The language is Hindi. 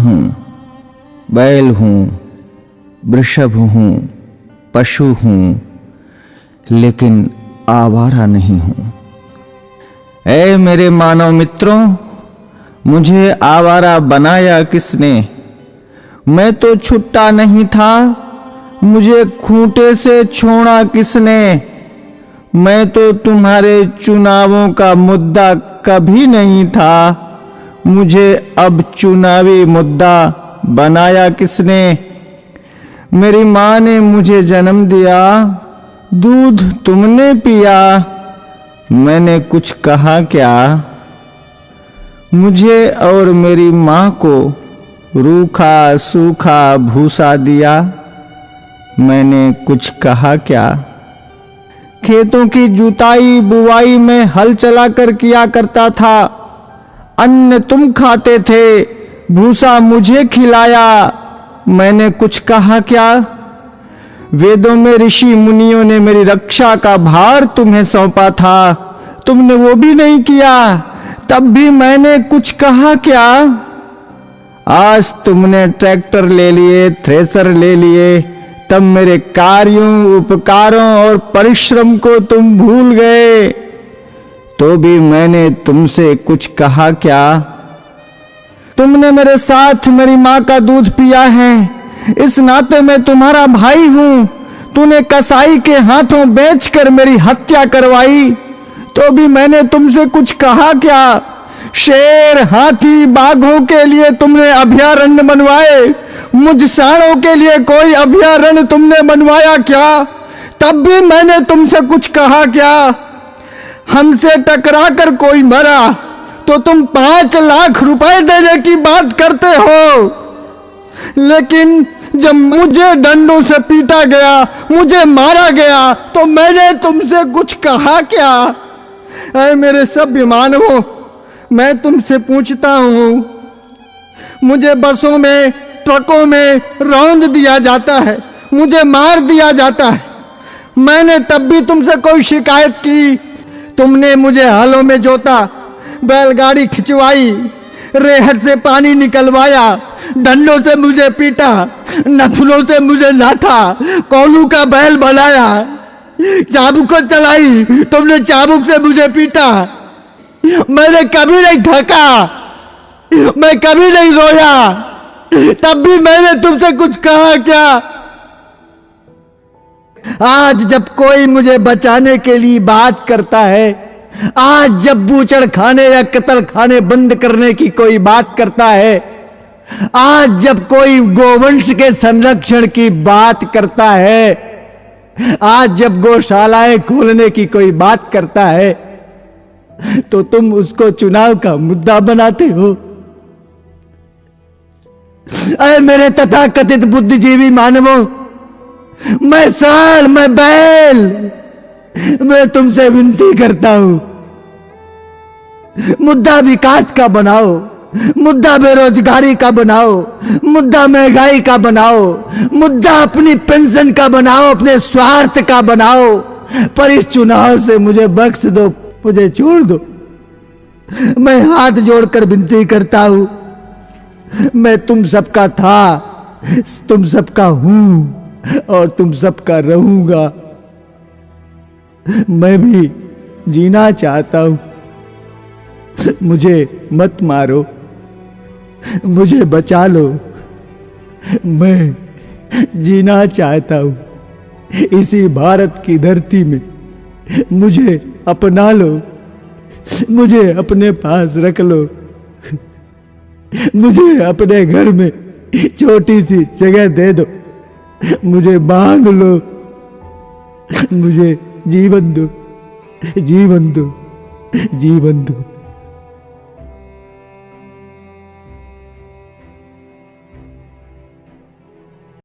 हूँ, बैल हूँ, वृषभ हूँ, पशु हूँ, लेकिन आवारा नहीं हूँ। ऐ मेरे मानव मित्रों, मुझे आवारा बनाया किसने? मैं तो छुट्टा नहीं था, मुझे खूंटे से छोड़ा किसने? मैं तो तुम्हारे चुनावों का मुद्दा कभी नहीं था, मुझे अब चुनावी मुद्दा बनाया किसने? मेरी माँ ने मुझे जन्म दिया, दूध तुमने पिया, मैंने कुछ कहा क्या? मुझे और मेरी माँ को रूखा सूखा भूसा दिया, मैंने कुछ कहा क्या? खेतों की जुताई बुवाई में हल चलाकर किया करता था, अन्न तुम खाते थे, भूसा मुझे खिलाया, मैंने कुछ कहा क्या? वेदों में ऋषि मुनियों ने मेरी रक्षा का भार तुम्हें सौंपा था, तुमने वो भी नहीं किया, तब भी मैंने कुछ कहा क्या? आज तुमने ट्रैक्टर ले लिए, थ्रेसर ले लिए, तब मेरे कार्यों, उपकारों और परिश्रम को तुम भूल गए, तो भी मैंने तुमसे कुछ कहा क्या? तुमने मेरे साथ मेरी माँ का दूध पिया है, इस नाते मैं तुम्हारा भाई हूं। तूने कसाई के हाथों बेचकर मेरी हत्या करवाई, तो भी मैंने तुमसे कुछ कहा क्या? शेर, हाथी, बाघों के लिए तुमने अभयारण्य बनवाए, मुझ सांडों के लिए कोई अभयारण्य तुमने बनवाया क्या? तब भी मैंने तुमसे कुछ कहा क्या? हमसे टकरा कर कोई मरा तो तुम 5 लाख रुपए देने की बात करते हो, लेकिन जब मुझे डंडों से पीटा गया, मुझे मारा गया, तो मैंने तुमसे कुछ कहा क्या? ऐ मेरे सभ्य मानवों, मैं तुमसे पूछता हूं, मुझे बसों में, ट्रकों में रौंद दिया जाता है, मुझे मार दिया जाता है, मैंने तब भी तुमसे कोई शिकायत की? तुमने मुझे हलों में जोता, बैलगाड़ी खिंचवाई, रेहड़ से पानी निकलवाया, डंडों से मुझे पीटा, नथुनों से मुझे नाथा, कोलू का बैल बनाया, चाबुक चलाई, तुमने चाबुक से मुझे पीटा, मैंने कभी नहीं थका, मैं कभी नहीं रोया, तब भी मैंने तुमसे कुछ कहा क्या? आज जब कोई मुझे बचाने के लिए बात करता है, आज जब बूचड़ खाने या कत्ल खाने बंद करने की कोई बात करता है, आज जब कोई गोवंश के संरक्षण की बात करता है, आज जब गौशालाएं खोलने की कोई बात करता है, तो तुम उसको चुनाव का मुद्दा बनाते हो। अरे मेरे तथाकथित बुद्धिजीवी मानवों, मैं साल, मैं बैल, मैं तुमसे विनती करता हूं, मुद्दा विकास का बनाओ, मुद्दा बेरोजगारी का बनाओ, मुद्दा महंगाई का बनाओ, मुद्दा अपनी पेंशन का बनाओ, अपने स्वार्थ का बनाओ, पर इस चुनाव से मुझे बख्श दो, मुझे छोड़ दो। मैं हाथ जोड़कर विनती करता हूं, मैं तुम सबका था, तुम सबका हूं और तुम सबका रहूंगा। मैं भी जीना चाहता हूं, मुझे मत मारो, मुझे बचा लो, मैं जीना चाहता हूं इसी भारत की धरती में, मुझे अपना लो, मुझे अपने पास रख लो, मुझे अपने घर में छोटी सी जगह दे दो, मुझे मांग लो, मुझे जीवन दो, जीवन दो, जीवन दो।